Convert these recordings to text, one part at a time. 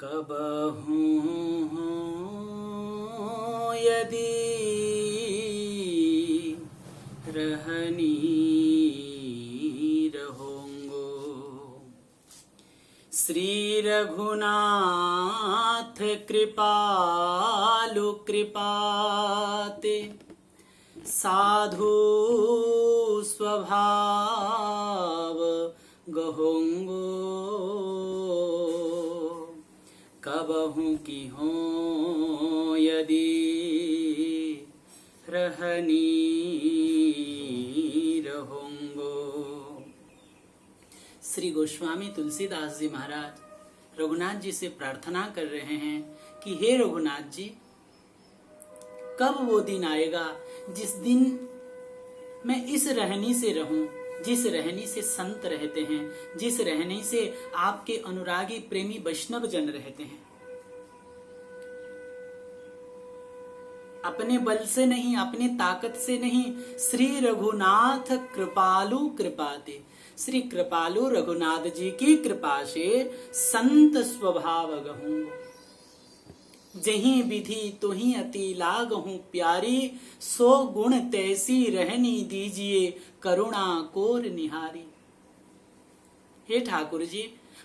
कबहूँ यदि रहनी रहोंगो श्री रघुनाथ कृपालु कृपाते साधु स्वभाव गहोंगो कबहूँ की हो यदि रहनी रहोंगो। श्री गोस्वामी तुलसीदास जी महाराज रघुनाथ जी से प्रार्थना कर रहे हैं कि हे रघुनाथ जी, कब वो दिन आएगा जिस दिन मैं इस रहनी से रहूं, जिस रहनी से संत रहते हैं, जिस रहनी से आपके अनुरागी प्रेमी वैष्णव जन रहते हैं। अपने बल से नहीं, अपनी ताकत से नहीं, श्री रघुनाथ कृपालु कृपाते, श्री कृपालु रघुनाथ जी की कृपा से संत स्वभाव गहूं। जहीं विधि तुही अति लागहूं प्यारी, सो गुण तैसी रहनी दीजिए करुणा कोर निहारी। हे ठाकुर जी,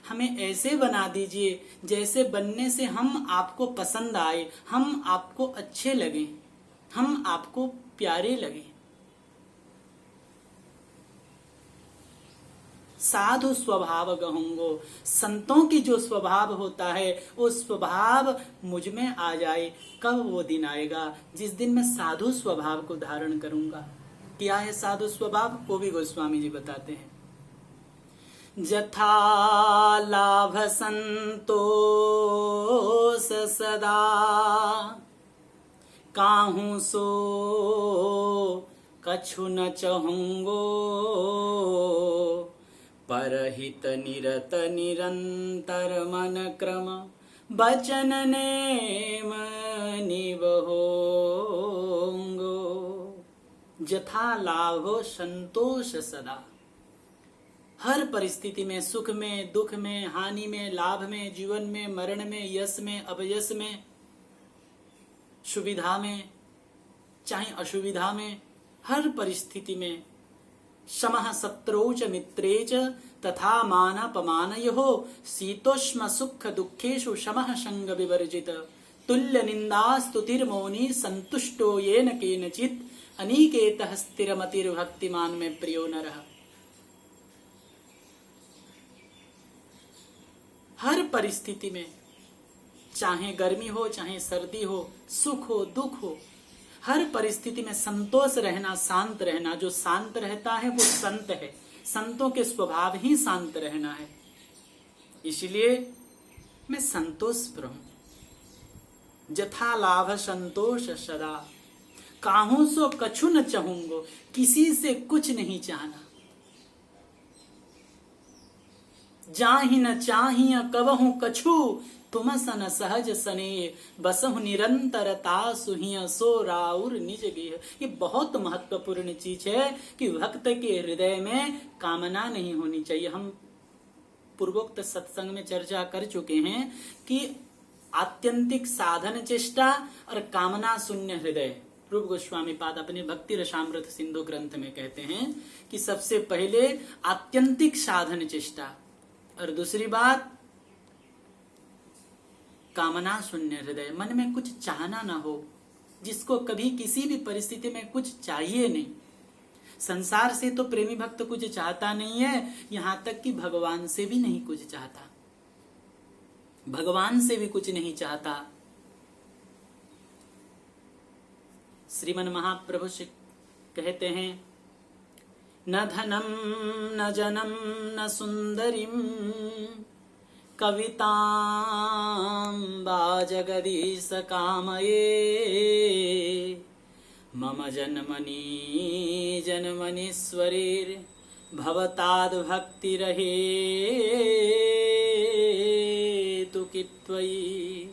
हमें ऐसे बना दीजिए जैसे बनने से हम आपको पसंद आए, हम आपको अच्छे लगे, हम आपको प्यारे लगे। साधु स्वभाव गहूंगो, संतों की जो स्वभाव होता है वो स्वभाव मुझ में आ जाए। कब वो दिन आएगा जिस दिन मैं साधु स्वभाव को धारण करूंगा। क्या है साधु स्वभाव, वो भी गोस्वामी जी बताते हैं। जथा लाभ संतोष सदा काहू सो कछु न चहूंगो, परहित निरत निरंतर मन क्रम बचन नेम निवहोंगो। जथा लाभो संतोष सदा, हर परिस्थिति में, सुख में, दुख में, हानि में, लाभ में, जीवन में, मरण में, यश में, अपयश में, सुविधा में चाहे असुविधा में, हर परिस्थिति में समः शत्रौ च मित्रे च तथा मानापमानयोः शीतोष्म सुख दुःखेषु समः संग विवर्जित तुल्य निंदा स्तुतिर्मौनी संतुष्टो येन केनचित् अनिकेतः स्थिरमतिर्भक्तिमान में प्रियो नरः। हर परिस्थिति में, चाहे गर्मी हो, चाहे सर्दी हो, सुख हो, दुख हो, हर परिस्थिति में संतोष रहना, शांत रहना। जो शांत रहता है वो संत है। संतों के स्वभाव ही शांत रहना है। इसलिए मैं संतोष पर हूं। जथा लाभ संतोष सदा काहू सो कछु न चाहूंगो, किसी से कुछ नहीं चाहना। जाहि न चाहिए कबहू कछु, तुम सन सहज सने बसहु निरंतरता सुहिया सो राउर निज गेह। ये बहुत महत्वपूर्ण चीज है कि भक्त के हृदय में कामना नहीं होनी चाहिए। हम पूर्वोक्त सत्संग में चर्चा कर चुके हैं कि आत्यंतिक साधन चेष्टा और कामना शून्य हृदय। रूप गोस्वामी पाद अपने भक्ति रसामृत सिंधु ग्रंथ में कहते हैं कि सबसे पहले आत्यंतिक साधन चेष्टा, और दूसरी बात कामना शून्य हृदय। मन में कुछ चाहना ना हो, जिसको कभी किसी भी परिस्थिति में कुछ चाहिए नहीं। संसार से तो प्रेमी भक्त कुछ चाहता नहीं है, यहां तक कि भगवान से भी नहीं कुछ चाहता, भगवान से भी कुछ नहीं चाहता। श्रीमन महाप्रभु से कहते हैं, न धनम न जनम न सुंदरीम कवितां वा जगदीश कामये मम जन्मनि जन्मनीश्वरीर भवताद भक्ति रहे तु कित्वयि।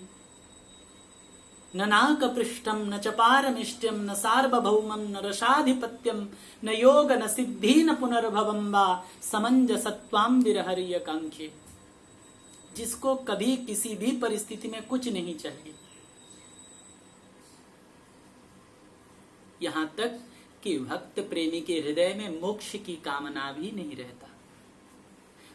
न नाकपृष्ठं न च पारमिष्ट्यं न सार्वभौमं न रसाधिपत्यं न योग न सिद्धि न पुनर्भवं वा समंजसत्वां विरहर्य कांक्षे। जिसको कभी किसी भी परिस्थिति में कुछ नहीं चाहिए, यहां तक कि भक्त प्रेमी के हृदय में मोक्ष की कामना भी नहीं रहता।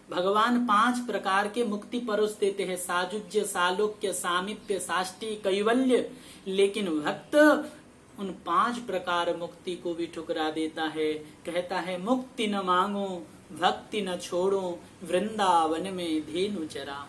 भगवान 5 प्रकार के मुक्ति परोस देते हैं, साजुज्य, सालोक्य, सामीप्य, साष्टी, कैवल्य, लेकिन भक्त उन 5 प्रकार मुक्ति को भी ठुकरा देता है। कहता है मुक्ति न मांगो, भक्ति न छोड़ो, वृंदावन में धेनु चराओ।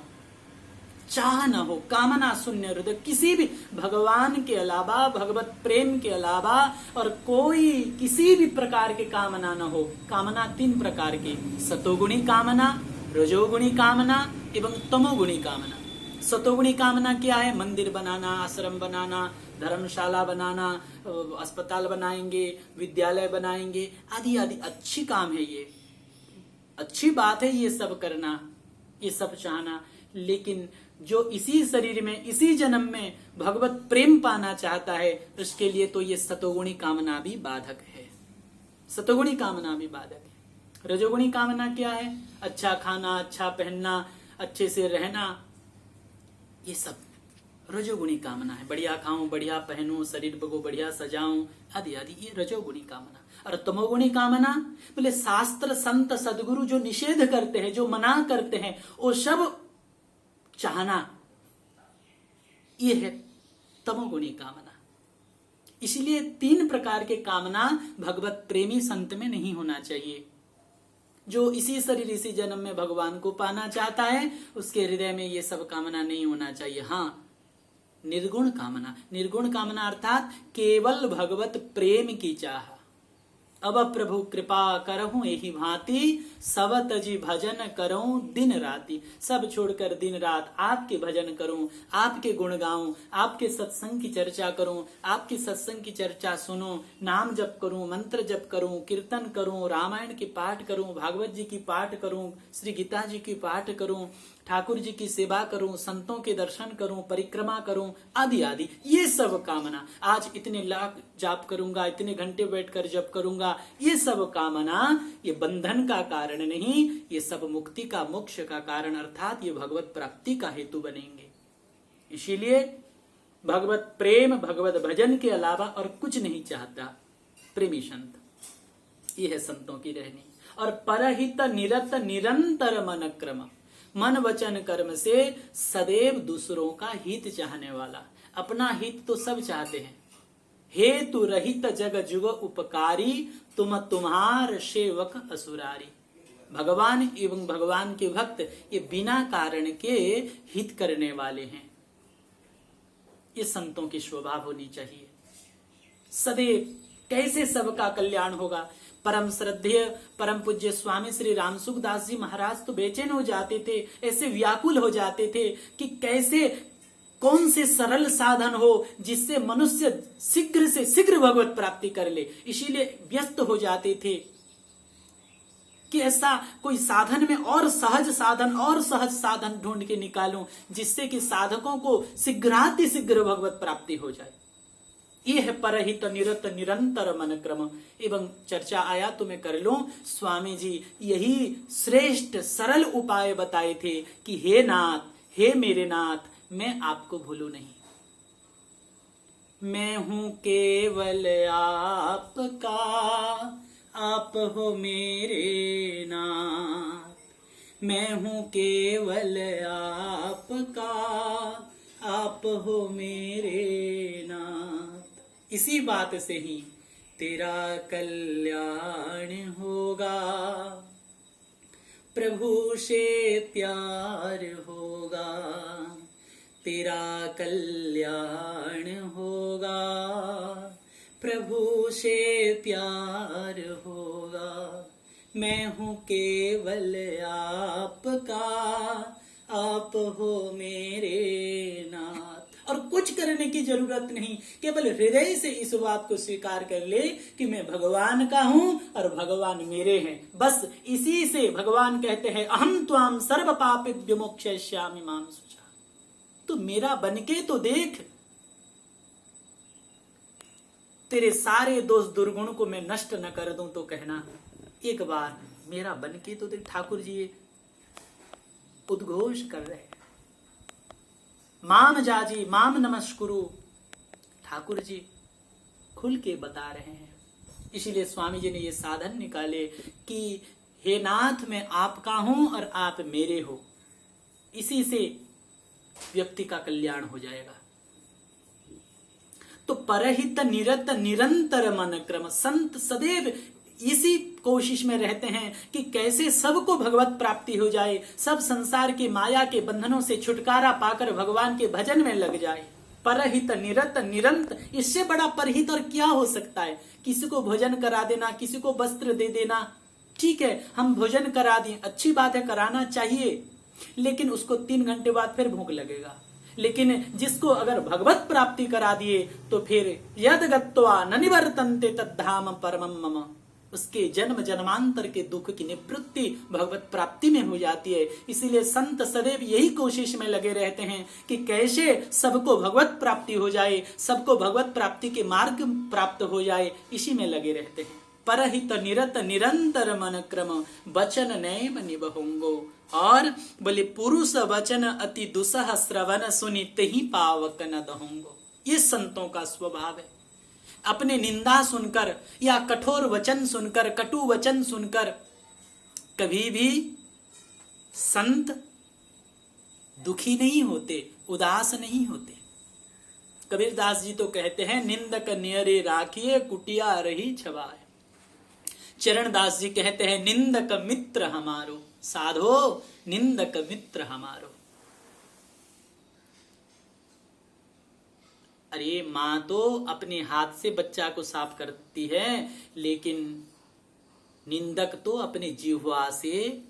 चाह न हो, कामना शून्य हृदय, किसी भी भगवान के अलावा, भगवत प्रेम के अलावा और कोई किसी भी प्रकार के कामना न हो। कामना 3 प्रकार की, सतोगुणी कामना, रजोगुणी कामना एवं तमोगुणी कामना। सतोगुणी कामना क्या है? मंदिर बनाना, आश्रम बनाना, धर्मशाला बनाना, अस्पताल बनाएंगे, विद्यालय बनाएंगे, आदि आदि अच्छी काम है, ये अच्छी बात है ये सब करना, ये सब चाहना। लेकिन जो इसी शरीर में, इसी जन्म में भगवत प्रेम पाना चाहता है, उसके लिए तो ये सतोगुणी कामना भी बाधक है। सतोगुणी कामना भी बाधक है। रजोगुणी कामना क्या है? अच्छा खाना, अच्छा पहनना, अच्छे से रहना, ये सब रजोगुणी कामना है। बढ़िया खाऊं, बढ़िया पहनूं, शरीर को बढ़िया सजाऊं, आदि आदि, ये रजोगुणी कामना। और तमोगुणी कामना बोले शास्त्र, संत, सदगुरु जो निषेध करते हैं, जो मना करते हैं, वो सब चाहना, ये है तमोगुणी कामना। इसलिए 3 प्रकार के कामना भगवत प्रेमी संत में नहीं होना चाहिए। जो इसी शरीर, इसी जन्म में भगवान को पाना चाहता है, उसके हृदय में ये सब कामना नहीं होना चाहिए। हाँ, निर्गुण कामना। निर्गुण कामना अर्थात केवल भगवत प्रेम की चाह। अब प्रभु कृपा करहूं एही भांति, सब तजी भजन करऊं दिन राति। सब छोड़कर दिन रात आपके भजन करूं, आपके गुण गाऊं, आपके सत्संग की चर्चा करूं, आपके सत्संग की चर्चा सुनो, नाम जप करूं, मंत्र जप करूं, कीर्तन करूं, रामायण की पाठ करूं, भागवत जी की पाठ करूं, श्री गीता जी की पाठ करूं, ठाकुर जी की सेवा करूं, संतों के दर्शन करूं, परिक्रमा करूं, आदि आदि, ये सब कामना। आज इतने लाख जाप करूंगा, इतने घंटे बैठकर जप करूंगा, ये सब कामना ये बंधन का कारण नहीं, ये सब मुक्ति का, मोक्ष का कारण, अर्थात ये भगवत प्राप्ति का हेतु बनेंगे। इसीलिए भगवत प्रेम, भगवत भजन के अलावा और कुछ नहीं चाहता प्रेमी संत। ये है संतों की रहनी। और परहित निरत निरंतर मन क्रम, मन वचन कर्म से सदैव दूसरों का हित चाहने वाला। अपना हित तो सब चाहते हैं। हेतु रहित जग जुग उपकारी, तुम तुम्हार सेवक असुरारी। भगवान एवं भगवान के भक्त ये बिना कारण के हित करने वाले हैं। ये संतों की स्वभाव होनी चाहिए। सदैव कैसे सबका कल्याण होगा। परम श्रद्धेय परम पूज्य स्वामी श्री रामसुखदास जी महाराज तो बेचैन हो जाते थे, ऐसे व्याकुल हो जाते थे कि कैसे, कौन से सरल साधन हो जिससे मनुष्य शीघ्र से शीघ्र भगवत प्राप्ति कर ले। इसीलिए व्यस्त हो जाते थे कि ऐसा कोई साधन में और सहज साधन ढूंढ के निकालूं जिससे कि साधकों को शीघ्रातिशीघ्र भगवत प्राप्ति हो जाए। ये है परहित निरत निरंतर मन क्रम। एवं चर्चा आया तो मैं कर लूं, स्वामी जी यही श्रेष्ठ सरल उपाय बताए थे कि हे नाथ, हे मेरे नाथ, मैं आपको भूलूं नहीं। मैं हूं केवल आपका, आप हो मेरे नाथ। मैं हूं केवल आपका, आप हो मेरे नाथ। इसी बात से ही तेरा कल्याण होगा, प्रभु से प्यार होगा। तेरा कल्याण होगा, प्रभु से प्यार होगा। मैं हूँ केवल आपका, आप हो मेरे नाथ। और कुछ करने की जरूरत नहीं, केवल हृदय से इस बात को स्वीकार कर ले कि मैं भगवान का हूं और भगवान मेरे हैं। बस इसी से भगवान कहते हैं अहम त्वाम सर्व पापेभ्यो मोक्षयिष्यामि मां शुचा। तू मेरा बनके तो देख, तेरे सारे दोष दुर्गुण को मैं नष्ट न कर दूं तो कहना, एक बार मेरा बनके तो देख। ठाकुर जी उद्घोष कर रहे हैं, माम जाजी माम नमस्कुरु। ठाकुर जी खुल के बता रहे हैं। इसीलिए स्वामी जी ने ये साधन निकाले कि हे नाथ मैं आपका हूं और आप मेरे हो। इसी से व्यक्ति का कल्याण हो जाएगा। तो परहित निरत निरंतर मन क्रम, संत सदैव इसी कोशिश में रहते हैं कि कैसे सबको भगवत प्राप्ति हो जाए, सब संसार की माया के बंधनों से छुटकारा पाकर भगवान के भजन में लग जाए। परहित निरत निरंतर, इससे बड़ा परहित और क्या हो सकता है। किसी को भोजन करा देना, किसी को वस्त्र दे देना, ठीक है हम भोजन करा दें, अच्छी बात है, कराना चाहिए, लेकिन उसको 3 घंटे बाद फिर भूख लगेगा। लेकिन जिसको अगर भगवत प्राप्ति करा दिए तो फिर यद गत्वा न निवर्तन्ते तद्धाम परमम मम, उसके जन्म जन्मांतर के दुख की निवृत्ति भगवत प्राप्ति में हो जाती है। इसीलिए संत सदैव यही कोशिश में लगे रहते हैं कि कैसे सबको भगवत प्राप्ति हो जाए, सबको भगवत प्राप्ति के मार्ग प्राप्त हो जाए, इसी में लगे रहते हैं। परहित निरत निरंतर मन क्रम वचन नैव निबहुंगो। और बोले पुरुष वचन अति दुसह श्रवण सुनित ही पावक न दहोंगो। ये संतों का स्वभाव है। अपने निंदा सुनकर या कठोर वचन सुनकर, कटु वचन सुनकर कभी भी संत दुखी नहीं होते, उदास नहीं होते। कबीरदास जी तो कहते हैं निंदक नियरे राखिए कुटिया रही छवाए। चरणदास जी कहते हैं निंदक मित्र हमारो, साधो निंदक मित्र हमारो। अरे माँ तो अपने हाथ से बच्चा को साफ करती है, लेकिन निंदक तो अपने जिह्वा से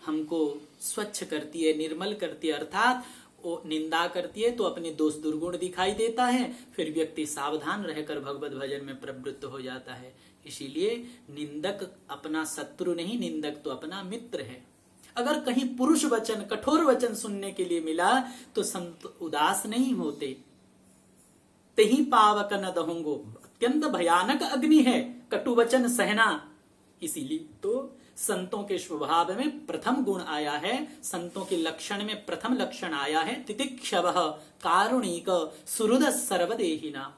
हमको स्वच्छ करती है, निर्मल करती है। अर्थात वो निंदा करती है तो अपने दोष दुर्गुण दिखाई देता है, फिर व्यक्ति सावधान रहकर भगवत भजन में प्रवृत्त हो जाता है। इसीलिए निंदक अपना शत्रु नहीं, निंदक तो अपना मित्र है। अगर कहीं पुरुष वचन, कठोर वचन सुनने के लिए मिला तो संत उदास नहीं होते। तेहि पावक न दहोंगो, अत्यंत भयानक अग्नि है कटु वचन सहना। इसीलिए तो संतों के स्वभाव में प्रथम गुण आया है, संतों के लक्षण में प्रथम लक्षण आया है तितिक्षवः कारुणिक सुहृद सर्वदेहिना।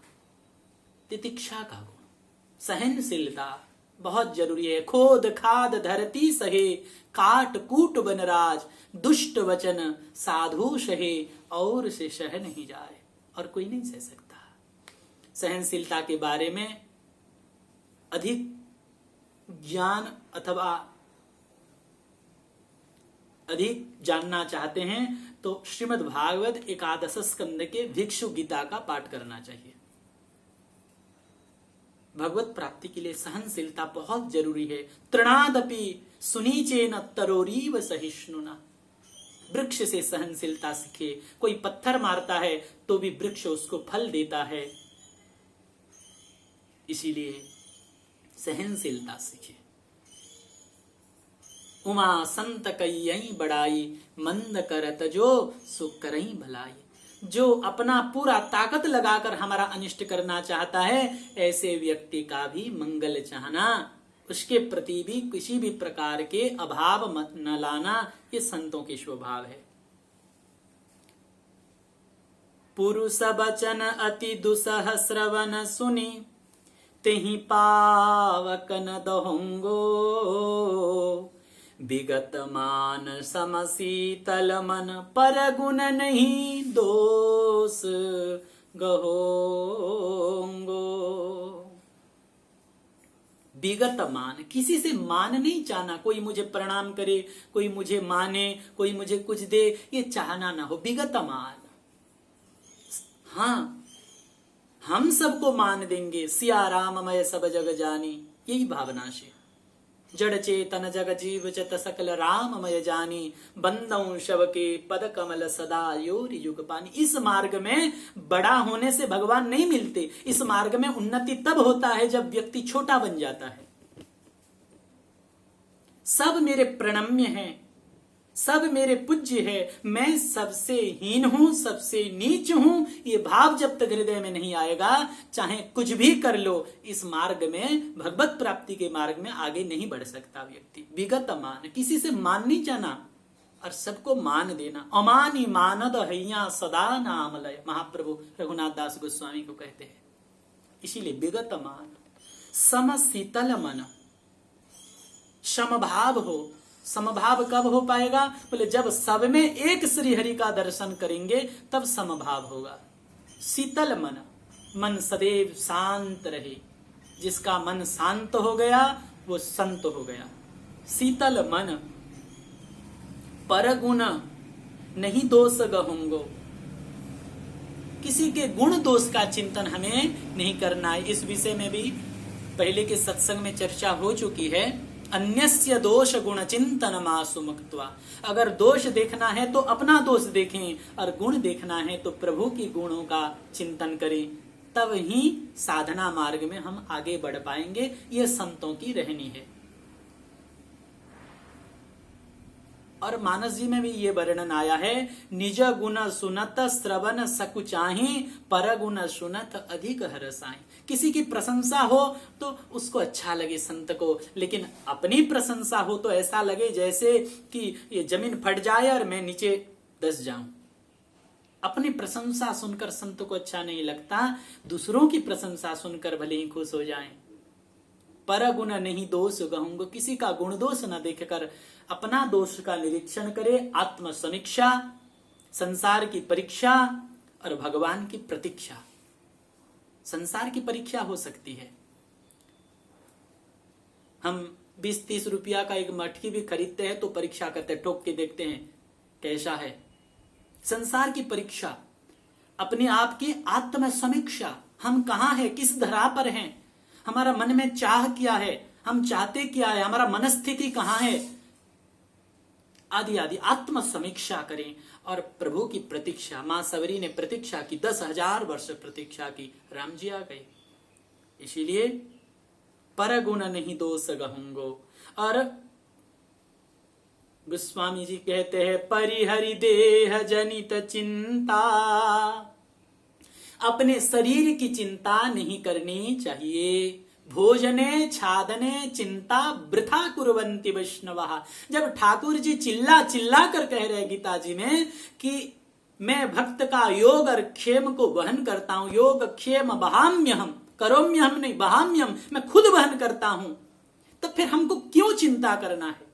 तितिक्षा का गुण, सहनशीलता बहुत जरूरी है। खोद खाद धरती सहे, काट कूट वनराज, दुष्ट वचन साधु सहे, और से सह नहीं जाए, और कोई नहीं सह सकता। सहनशीलता के बारे में अधिक ज्ञान अथवा अधिक जानना चाहते हैं तो श्रीमद् भागवत एकादश स्कंद के भिक्षु गीता का पाठ करना चाहिए। भगवत प्राप्ति के लिए सहनशीलता बहुत जरूरी है। तृणादपि सुनीचेन तरोरीव सहिष्णुना, वृक्ष से सहनशीलता सीखे। कोई पत्थर मारता है तो भी वृक्ष उसको फल देता है, इसीलिए सहनशीलता सीखे। उमा संत कई बड़ाई, मंद करत जो सुख करई भलाई। जो अपना पूरा ताकत लगाकर हमारा अनिष्ट करना चाहता है, ऐसे व्यक्ति का भी मंगल चाहना, उसके प्रति भी किसी भी प्रकार के अभाव मत न लाना, ये संतों के स्वभाव है। पुरुष वचन अति दुसह श्रवण सुनी, तेहि पावक न दहोंगो। विगत मान समशीतल मन, पर गुण नहीं दोष गहोंगो। विगत मान, किसी से मान नहीं चाहना। कोई मुझे प्रणाम करे, कोई मुझे माने, कोई मुझे कुछ दे, ये चाहना ना हो। विगत मान, हाँ हम सबको मान देंगे, सिया राममय सब जग जानी, यही भावना से। जड़ चेतन जग जीव चत सकल राममय जानी, बंदौ शव के पद कमल सदा योरि युग पानी। इस मार्ग में बड़ा होने से भगवान नहीं मिलते। इस मार्ग में उन्नति तब होता है जब व्यक्ति छोटा बन जाता है। सब मेरे प्रणम्य हैं, सब मेरे पूज्य है, मैं सबसे हीन हूं, सबसे नीच हूं, ये भाव जब तक हृदय में नहीं आएगा, चाहे कुछ भी कर लो, इस मार्ग में, भगवत प्राप्ति के मार्ग में आगे नहीं बढ़ सकता व्यक्ति। विगत मान, किसी से मान नहीं जाना। और सबको मान देना। अमानी मानद हैया सदा नामलय, महाप्रभु रघुनाथ दास गोस्वामी को कहते हैं। इसीलिए विगत मान, सम शीतल मन, समभाव हो। समभाव कब हो पाएगा? बोले जब सब में एक श्री हरि का दर्शन करेंगे तब समभाव होगा। शीतल मन, मन सदैव शांत रहे। जिसका मन शांत हो गया वो संत हो गया। शीतल मन, परगुण नहीं दोष गहुंगो, किसी के गुण दोष का चिंतन हमें नहीं करना है। इस विषय में भी पहले के सत्संग में चर्चा हो चुकी है। अन्यस्य दोष गुण चिंतन मासु मुक्त्वा, अगर दोष देखना है तो अपना दोष देखें और गुण देखना है तो प्रभु की गुणों का चिंतन करें, तब ही साधना मार्ग में हम आगे बढ़ पाएंगे। ये संतों की रहनी है। और मानस जी में भी ये वर्णन आया है, निज गुण सुनत श्रवण सकुचाही, पर गुण सुनत अधिक हरसाई। किसी की प्रशंसा हो तो उसको अच्छा लगे संत को, लेकिन अपनी प्रशंसा हो तो ऐसा लगे जैसे कि ये जमीन फट जाए और मैं नीचे दस जाऊं। अपनी प्रशंसा सुनकर संत को अच्छा नहीं लगता, दूसरों की प्रशंसा सुनकर भले ही खुश हो जाएं। पर गुण नहीं दोष गहुंगो, किसी का गुण दोष न देखकर अपना दोष का निरीक्षण करे। आत्म समीक्षा, संसार की परीक्षा और भगवान की प्रतीक्षा। संसार की परीक्षा हो सकती है, हम 20-30 रुपया का एक मटकी भी खरीदते हैं तो परीक्षा करते हैं, ठोक के देखते हैं कैसा है। संसार की परीक्षा, अपने आप की आत्म समीक्षा, हम कहाँ हैं, किस धरा पर हैं, हमारा मन में चाह क्या है, हम चाहते क्या है, हमारा मनस्थिति कहाँ है, आदि आदि आत्म समीक्षा करें। और प्रभु की प्रतीक्षा, मां सबरी ने प्रतीक्षा की, 10,000 वर्ष प्रतीक्षा की, राम जी आ गए। इसीलिए पर गुण नहीं दोष गहुंगो। और गोस्वामी जी कहते हैं, परिहरि देह जनित चिंता, अपने शरीर की चिंता नहीं करनी चाहिए। भोजने छादने चिंता वृथा कुर्वन्ति वैष्णवः। जब ठाकुर जी चिल्ला चिल्ला कर कह रहे गीता जी में कि मैं भक्त का योग और क्षेम को वहन करता हूं, योग क्षेम बहाम्यहम, करोम्यहम नहीं बहाम्यहम, मैं खुद वहन करता हूं, तब फिर हमको क्यों चिंता करना है,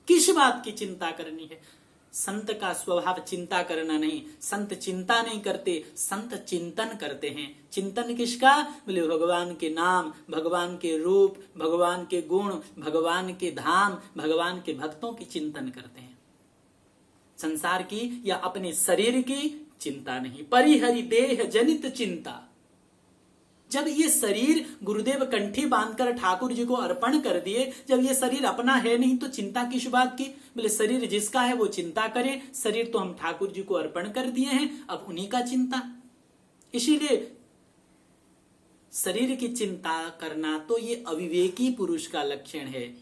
किस बात की चिंता करनी है? संत का स्वभाव चिंता करना नहीं। संत चिंता नहीं करते, संत चिंतन करते हैं। चिंतन किसका? बोले भगवान के नाम, भगवान के रूप, भगवान के गुण, भगवान के धाम, भगवान के भक्तों की चिंतन करते हैं। संसार की या अपने शरीर की चिंता नहीं। परिहरि देह जनित चिंता, जब ये शरीर गुरुदेव कंठी बांधकर ठाकुर जी को अर्पण कर दिए, जब ये शरीर अपना है नहीं तो चिंता किस बात की? बोले शरीर जिसका है वो चिंता करे, शरीर तो हम ठाकुर जी को अर्पण कर दिए हैं, अब उन्हीं का चिंता। इसीलिए शरीर की चिंता करना तो ये अविवेकी पुरुष का लक्षण है।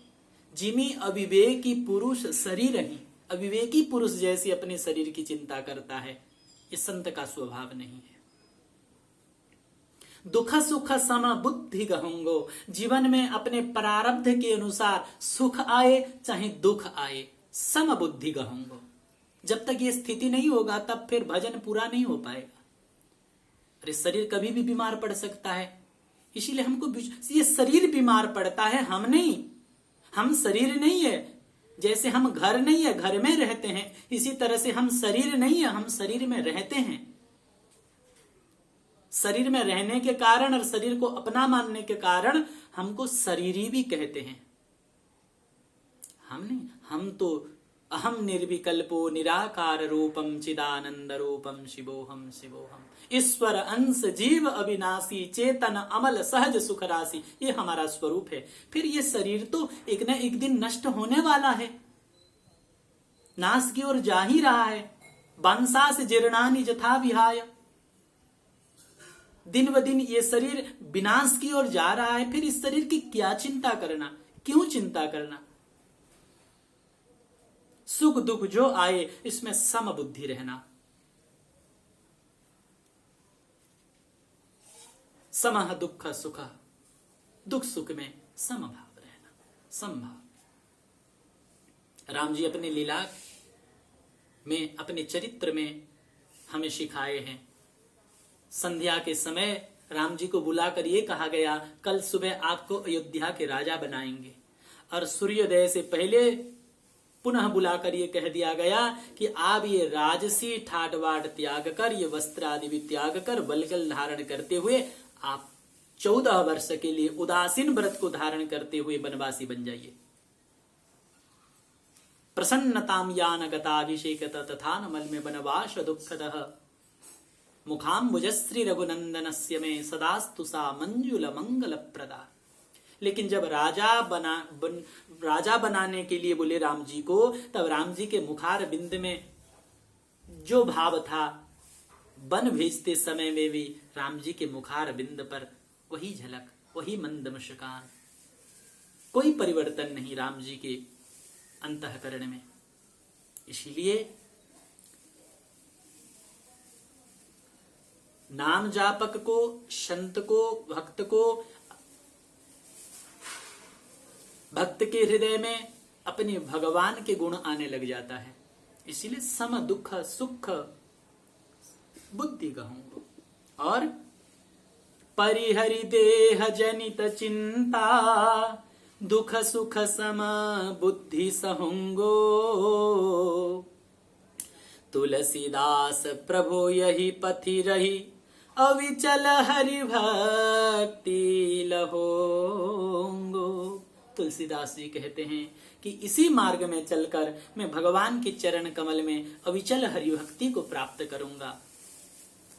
जिमी अविवेकी पुरुष शरीर ही, अविवेकी पुरुष जैसे अपने शरीर की चिंता करता है, ये संत का स्वभाव नहीं है। दुख सुख सम बुद्धि गहुंगो, जीवन में अपने प्रारब्ध के अनुसार सुख आए चाहे दुख आए, सम बुद्धि गहुंगो। जब तक ये स्थिति नहीं होगा तब फिर भजन पूरा नहीं हो पाएगा। अरे शरीर कभी भी बीमार पड़ सकता है, इसीलिए हमको ये शरीर बीमार पड़ता है, हम नहीं। हम शरीर नहीं है, जैसे हम घर नहीं है घर में रहते हैं, इसी तरह से हम शरीर नहीं है, हम शरीर में रहते हैं। शरीर में रहने के कारण और शरीर को अपना मानने के कारण हमको शरीरी भी कहते हैं। हम नहीं, हम तो अहम निर्विकल्पो निराकार रूपम चिदानंद रूपम शिवोहम शिवोहम, ईश्वर अंश जीव अविनाशी चेतन अमल सहज सुख राशि, ये हमारा स्वरूप है। फिर ये शरीर तो एक न एक दिन नष्ट होने वाला है, नाश की ओर जा ही रहा है। बांसा से जीर्णानि जथा विहाय, दिन ब दिन ये शरीर विनाश की ओर जा रहा है। फिर इस शरीर की क्या चिंता करना, क्यों चिंता करना? सुख दुख जो आए इसमें सम बुद्धि रहना, समह दुख सुख, दुख सुख में समभाव रहना, समभाव। राम जी अपनी लीला में अपने चरित्र में हमें सिखाए हैं। संध्या के समय राम जी को बुलाकर ये कहा गया, कल सुबह आपको अयोध्या के राजा बनाएंगे। और सूर्योदय से पहले पुनः बुलाकर ये कह दिया गया कि आप ये राजसी ठाट बाट त्याग कर, ये वस्त्र आदि भी त्याग कर, वल्कल धारण करते हुए आप 14 वर्ष के लिए उदासीन व्रत को धारण करते हुए वनवासी बन जाइए। प्रसन्नताम यान गताभिषेक तथा नमल में वनवास दुखदः मुखाम्बुजश्री रघुनंदनस्य में सदास्तु सा मंजुल मंगल प्रदा। लेकिन जब राजा बनाने के लिए बोले राम जी को, तब राम जी के मुखार बिंद में जो भाव था, वन भेजते समय में भी राम जी के मुखार बिंद पर वही झलक, वही मंद मुस्कान, कोई परिवर्तन नहीं राम जी के अंतःकरण में। इसीलिए नाम जापक को, संत को, भक्त को, भक्त के हृदय में अपने भगवान के गुण आने लग जाता है। इसीलिए सम दुख सुख बुद्धि कहूं और परिहरि देह जनित चिंता दुख सुख सम बुद्धि सहंगो तुलसीदास प्रभु यही पथि रही अविचल हरि भक्ति लहोंगो। तुलसीदास जी कहते हैं कि इसी मार्ग में चलकर मैं भगवान के चरण कमल में अविचल हरि भक्ति को प्राप्त करूंगा।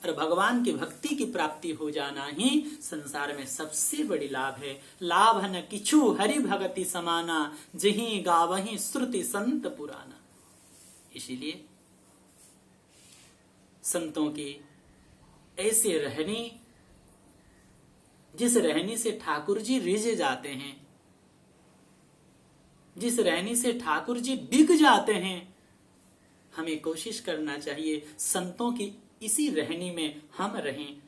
और भगवान की भक्ति की प्राप्ति हो जाना ही संसार में सबसे बड़ी लाभ है। लाभ न किछु हरि भगति समाना जहीं गावहीं श्रुति संत पुराना। इसीलिए संतों की ऐसे रहनी, जिस रहनी से ठाकुर जी रिझ जाते हैं, जिस रहनी से ठाकुर जी बिक जाते हैं, हमें कोशिश करना चाहिए संतों की इसी रहनी में हम रहें।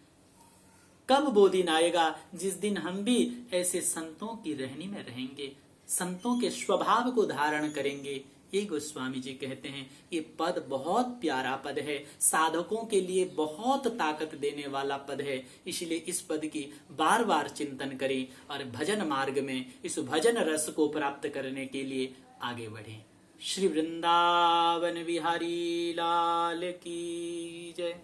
कब वो दिन आएगा जिस दिन हम भी ऐसे संतों की रहनी में रहेंगे, संतों के स्वभाव को धारण करेंगे। ये गोस्वामी जी कहते हैं ये पद बहुत प्यारा पद है, साधकों के लिए बहुत ताकत देने वाला पद है। इसलिए इस पद की बार बार चिंतन करें और भजन मार्ग में इस भजन रस को प्राप्त करने के लिए आगे बढ़ें। श्री वृंदावन बिहारी लाल की जय।